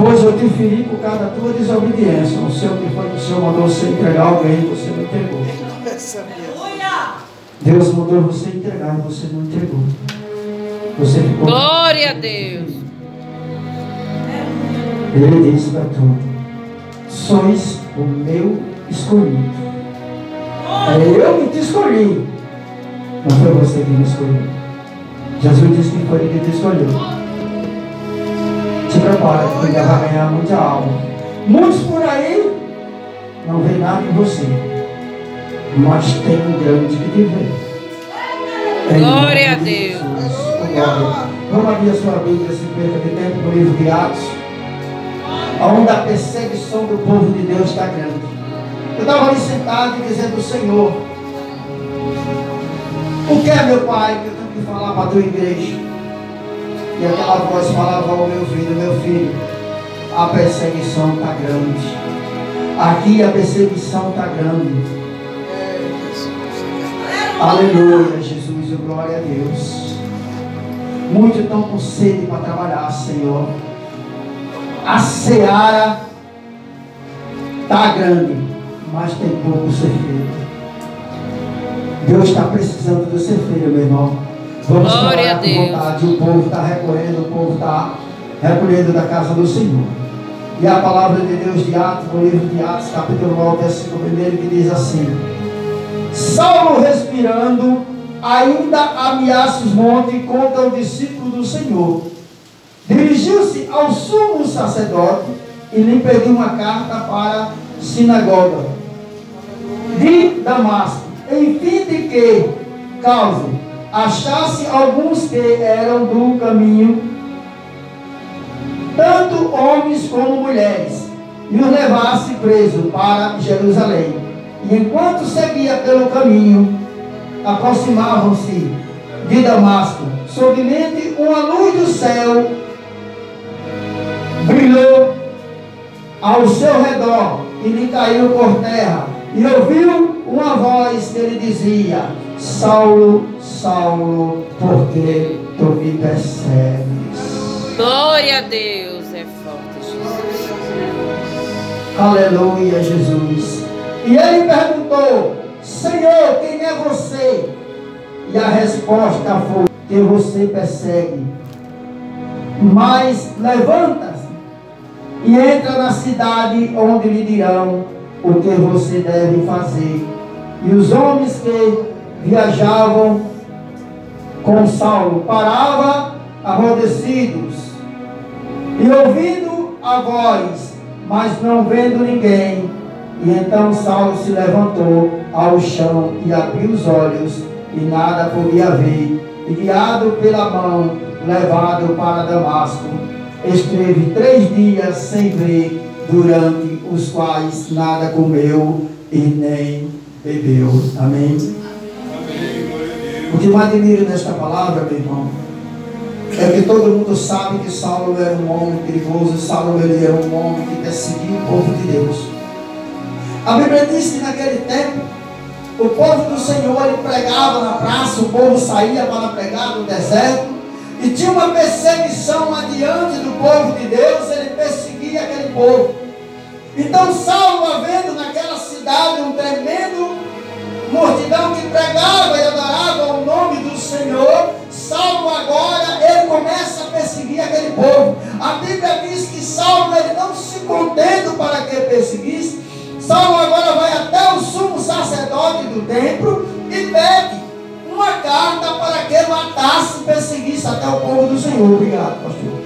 Pois eu te feri por causa da tua desobediência. Não sei o que foi que o Senhor mandou você entregar alguém e você não entregou. Deus mandou você entregar e você não entregou. Você ficou. Glória a Deus. Ele disse para tu: sois o meu escolhido. É eu que te escolhi. Não foi você que me escolheu. Jesus disse que foi ele que te escolheu. Se prepara, que ainda vai ganhar muita alma. Muitos por aí não vê nada em você, mas tem um grande que te vê. Glória a Deus. Vamos abrir a sua Bíblia, 50 de tempo, no livro de Atos, onde a perseguição do povo de Deus está grande. Eu estava ali sentado e dizendo: Senhor, o que é, meu Pai, que eu tenho que falar para a tua igreja? E aquela voz falava ao meu filho, a perseguição está grande. Aqui a perseguição está grande. Aleluia, Jesus, e glória a Deus. Muitos estão com sede para trabalhar, Senhor. A seara está grande, mas tem pouco ser feito. Deus está precisando do ser feito, meu irmão. Vamos trabalhar com vontade. O povo está recolhendo, o povo está recolhendo da casa do Senhor. E a palavra de Deus de Atos, no livro de Atos, capítulo 9, versículo 1, que diz assim: Saulo, respirando, ainda ameaça os montes contra o discípulo do Senhor. Dirigiu-se ao sumo sacerdote e lhe pediu uma carta para a sinagoga de Damasco, em fim de que, caso achasse alguns que eram do caminho, tanto homens como mulheres, e os levasse preso para Jerusalém. E enquanto seguia pelo caminho, aproximavam-se de Damasco, somente uma luz do céu brilhou ao seu redor e lhe caiu por terra, e ouviu uma voz que lhe dizia: Saulo, Saulo, por que tu me persegues? Glória a Deus, é forte, Jesus. Aleluia, Jesus. E ele perguntou: Senhor, quem é você? E a resposta foi: que você persegue. Mas levanta-se e entra na cidade, onde lhe dirão o que você deve fazer. E os homens que viajavam com Saulo paravam amortecidos e ouvindo a voz, mas não vendo ninguém. E então Saulo se levantou ao chão e abriu os olhos, e nada podia ver. E guiado pela mão, levado para Damasco, esteve 3 dias sem ver, durante os quais nada comeu e nem bebeu. Amém? O que eu admiro nesta palavra, meu irmão, é que todo mundo sabe que Saulo era um homem perigoso. Saulo ele era um homem que perseguia o povo de Deus. A Bíblia diz que naquele tempo o povo do Senhor ele pregava na praça, o povo saía para pregar no deserto, e tinha uma perseguição adiante do povo de Deus. Ele perseguia aquele povo. Então Saulo, havendo naquela cidade um tremendo multidão que pregava e adorava o nome do Senhor, Saulo agora ele começa a perseguir aquele povo. A Bíblia diz que Saulo ele não se contendo para que perseguisse. Saulo agora vai até o sumo sacerdote do templo e pede uma carta para que matasse e perseguisse até o povo do Senhor. Obrigado, pastor.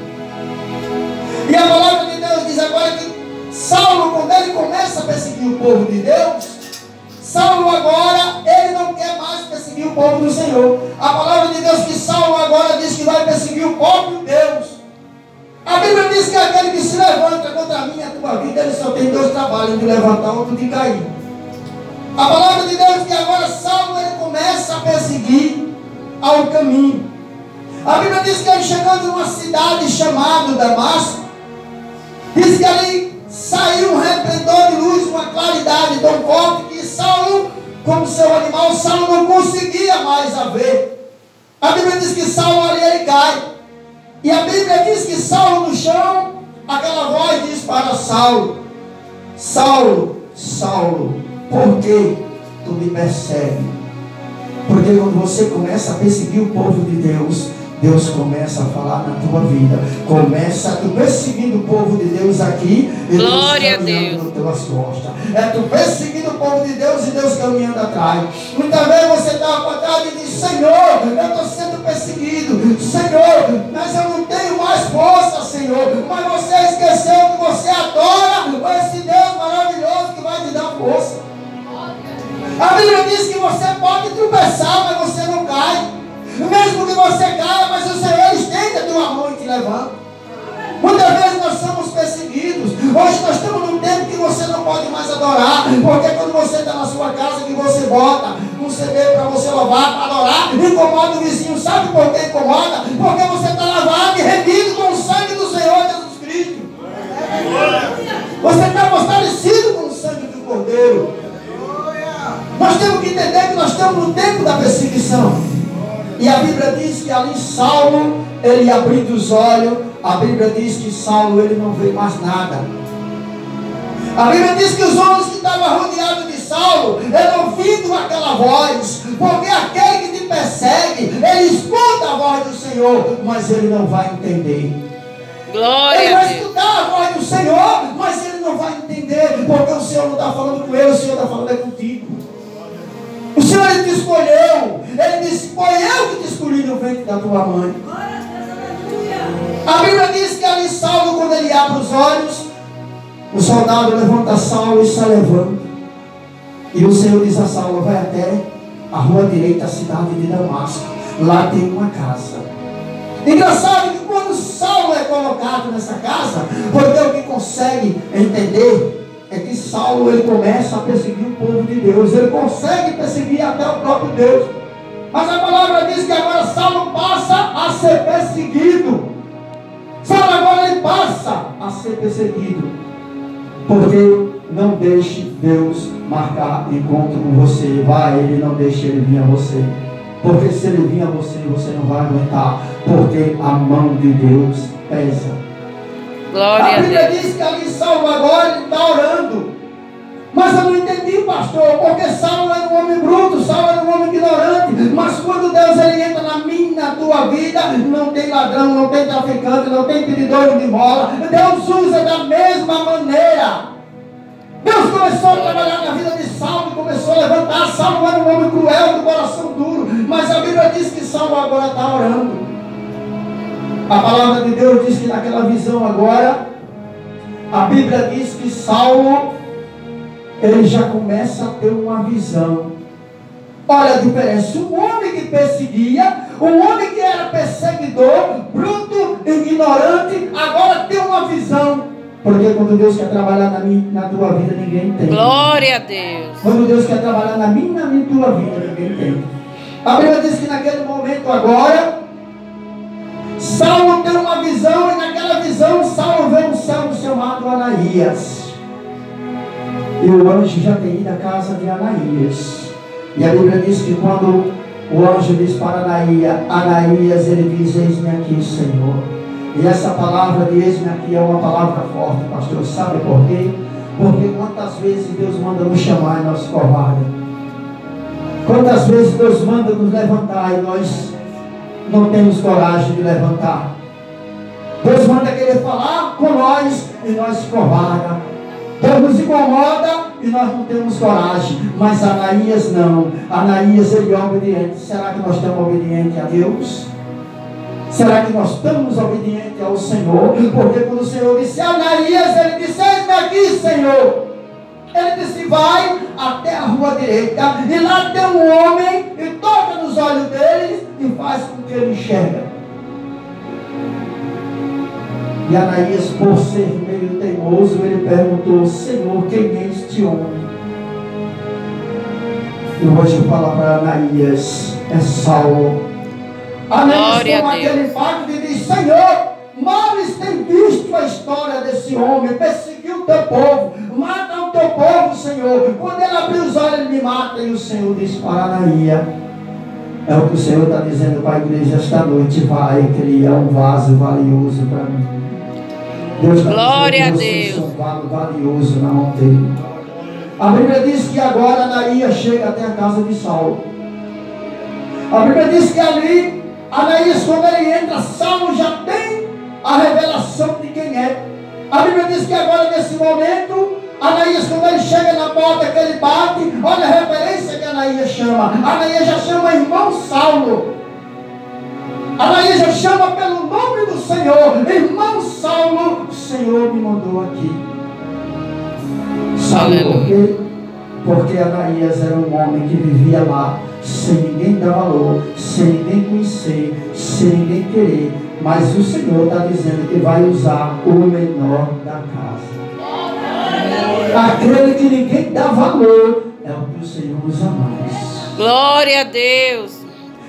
E a palavra de Deus diz agora que Saulo, quando ele começa a perseguir o povo de Deus, Saulo agora, ele não quer mais perseguir o povo do Senhor. A palavra de Deus que Saulo agora diz que vai perseguir o próprio Deus. A Bíblia diz que aquele que se levanta contra mim e a tua vida, ele só tem 2 trabalhos, de levantar ou de cair. A palavra de Deus que agora Saulo ele começa a perseguir ao caminho. A Bíblia diz que ele chegando numa cidade chamada Damasco, diz que ali saiu um resplendor de luz, uma claridade tão forte que Saulo, como seu animal, Saulo não conseguia mais a ver. A Bíblia diz que Saulo ali ele cai. E a Bíblia diz que Saulo no chão, aquela voz vai e diz para Saulo: Saulo, Saulo, por que tu me persegues? Porque quando você começa a perseguir o povo de Deus, Deus começa a falar na tua vida. Começa tu perseguindo o povo de Deus aqui, e Glória a Deus Deus. nas tuas costas. É tu perseguindo o povo de Deus e Deus caminhando atrás. Muitas vezes você está acordado e diz: Senhor, eu estou sendo perseguido. Senhor, mas eu não tenho mais força, Senhor. Mas você esqueceu que você adora esse Deus maravilhoso que vai te dar força. A Bíblia diz que você pode tropeçar, mas você não cai. Mesmo que você caia, mas o Senhor estende a tua mão e te levanta. Muitas vezes nós somos perseguidos. Hoje nós estamos num tempo que você não pode mais adorar. Porque quando você está na sua casa, que você bota um CD para você louvar, para adorar, incomoda o vizinho. Sabe por que incomoda? Porque você está lavado e remido com o sangue do Senhor Jesus Cristo. Você está fortalecido com o sangue do Cordeiro. Nós temos que entender que nós estamos no tempo da perseguição. E a Bíblia diz que ali Saulo, ele abrindo os olhos, a Bíblia diz que Saulo, ele não vê mais nada. A Bíblia diz que os homens que estavam rodeados de Saulo, eram ouvindo aquela voz, porque aquele que te persegue, ele escuta a voz do Senhor, mas ele não vai entender. Glória Ele a vai Deus. escutar a voz do Senhor, mas ele não vai entender, porque o Senhor não está falando com ele, o Senhor está falando é contigo. O Senhor, ele te escolheu. Ele disse: foi eu que te escolhi no ventre da tua mãe. A Bíblia diz que ali Saulo, quando ele abre os olhos, o soldado levanta Saulo e se levanta. E o Senhor diz a Saulo: vai até a rua direita da cidade de Damasco. Lá tem uma casa. Engraçado que quando Saulo é colocado nessa casa, porque o que consegue entender é que Saulo, ele começa a perseguir o povo de Deus. Ele consegue perseguir até o próprio Deus. Mas a palavra diz que agora Saulo passa a ser perseguido. Saulo agora ele passa a ser perseguido. Porque não deixe Deus marcar encontro com você. Vai, ele não deixe ele vir a você. Porque se ele vir a você, você não vai aguentar. Porque a mão de Deus pesa. Glória A Bíblia a Deus. diz que ali Saulo agora ele está orando. Mas eu não entendi, pastor, porque Saulo era um homem bruto, Saulo era um homem ignorante. Mas quando Deus ele entra na minha, na tua vida, não tem ladrão, não tem traficante, não tem pedidor de bola. Deus usa da mesma maneira. Deus começou a trabalhar na vida de Saulo, começou a levantar. Saulo era um homem cruel, de coração duro. Mas a Bíblia diz que Saulo agora está orando. A palavra de Deus diz que naquela visão agora, a Bíblia diz que Saulo, ele já começa a ter uma visão. Olha a diferença. Um homem que perseguia, um homem que era perseguidor, bruto, ignorante, agora tem uma visão. Porque quando Deus quer trabalhar na tua vida, ninguém entende. Glória a Deus. Quando Deus quer trabalhar na minha e tua vida, ninguém entende. A Bíblia diz que naquele momento agora, Saulo tem uma visão, e naquela visão Saulo vê um servo chamado Ananias. E o anjo já tem ido à casa de Ananias. E a Bíblia diz que quando o anjo diz para Ananias, ele diz: eis-me aqui, Senhor. E essa palavra de eis-me aqui é uma palavra forte, pastor. Sabe por quê? Porque quantas vezes Deus manda nos chamar e nós covarde. Quantas vezes Deus manda nos levantar e nós não temos coragem de levantar. Deus manda querer falar com nós e nós covarda. Deus nos incomoda e nós não temos coragem. Mas Ananias não. Ananias, ele é obediente. Será que nós estamos obedientes a Deus? Será que nós estamos obedientes ao Senhor? Porque quando o Senhor disse a Ananias, ele disse: eis-me aqui, Senhor. Ele disse: vai até a rua direita, e lá tem um homem, e toca nos olhos dele e faz com que ele enxerga. E Ananias, por ser meio teimoso, ele perguntou: Senhor, quem é este homem? E o anjo fala para Ananias: é Saulo. Ananias com aquele impacto e diz: Senhor, males tem visto a história desse homem, perseguiu o teu povo, mata o teu povo, Senhor. Quando ele abrir os olhos, ele me mata. E o Senhor diz para Ananias: é o que o Senhor está dizendo para a igreja esta noite: vai criar um vaso valioso para mim. Deus está Glória dizendo a que vocês Deus. são valioso na mão dele. A Bíblia diz que agora Anaías chega até a casa de Saulo. A Bíblia diz que ali, Anaías, quando ele entra, Saulo já tem a revelação de quem é. A Bíblia diz que agora, nesse momento, Anaías, quando ele chega na porta que ele bate, olha a referência que Anaías chama. Anaías já chama irmão Saulo. Anaías já chama pelo nome do Senhor. Irmão Saulo, o Senhor me mandou aqui. Sabe por quê? Porque Anaías era um homem que vivia lá, sem ninguém dar valor, sem ninguém conhecer, sem ninguém querer. Mas o Senhor está dizendo que vai usar o menor da casa. Aquele que ninguém dá valor é o que o Senhor usa mais. Glória a Deus.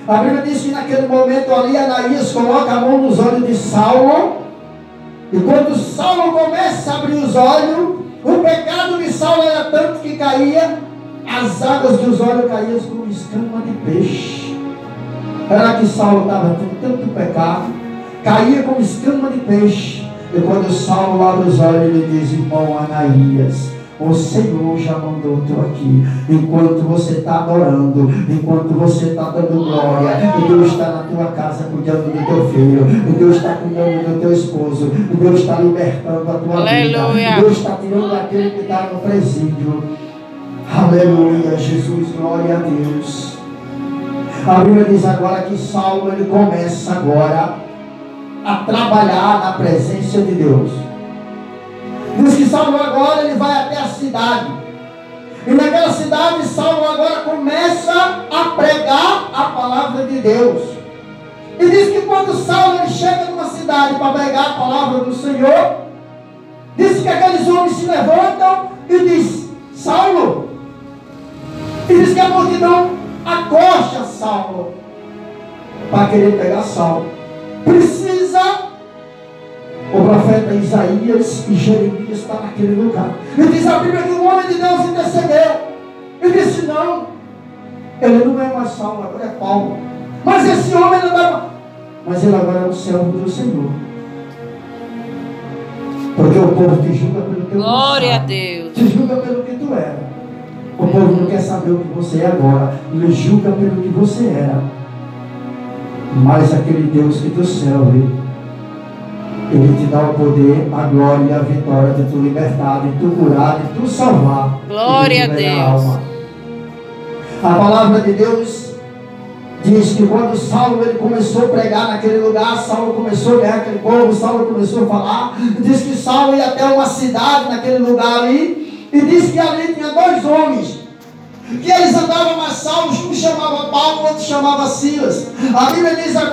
A Bíblia diz que naquele momento ali, Anaías coloca a mão nos olhos de Saulo. E quando Saulo começa a abrir os olhos, o pecado de Saulo era tanto que caía, as águas dos olhos caíam como escama de peixe. Era que Saulo estava com tanto pecado, caía como escama de peixe. E quando Saulo abre os olhos, ele diz: irmão Anaías, o Senhor já mandou tu aqui. Enquanto você está adorando, enquanto você está dando glória, e Deus está na tua casa cuidando do teu filho, e Deus está cuidando do teu esposo, e Deus está libertando a tua Aleluia. vida, e Deus está tirando aquele que está no presídio. Aleluia, Jesus, glória a Deus. A Bíblia diz agora que Saulo, ele começa agora a trabalhar na presença de Deus. Diz que Saulo agora ele vai até a cidade. E naquela cidade Saulo agora começa a pregar a palavra de Deus. E diz que quando Saulo ele chega numa cidade para pregar a palavra do Senhor, diz que aqueles homens se levantam e diz: Saulo. E diz que a multidão acosta Saulo para querer pegar Saulo. Precisa. O profeta Isaías e Jeremias estão naquele lugar. E diz a Bíblia que o homem de Deus intercedeu. E disse: não, ele não é mais Saulo, agora é Paulo. Mas esse homem não dá. Mas ele agora é o servo do Senhor. Porque o povo te julga pelo teu Glória a passado, Deus. te julga pelo que tu era. O povo não quer saber o que você é agora, ele julga pelo que você era. Mas aquele Deus que tu serve, ele te dá o poder, a glória e a vitória de tu libertar, de tu curar, de tu salvar. Glória a Deus. A palavra de Deus diz que quando Saulo ele começou a pregar naquele lugar, Saulo começou a ganhar aquele povo, Saulo começou a falar. Diz que Saulo ia até uma cidade naquele lugar ali, e diz que ali tinha dois homens, que eles andavam mais salvos, um chamava Paulo, o outro chamava Silas. A Bíblia diz agora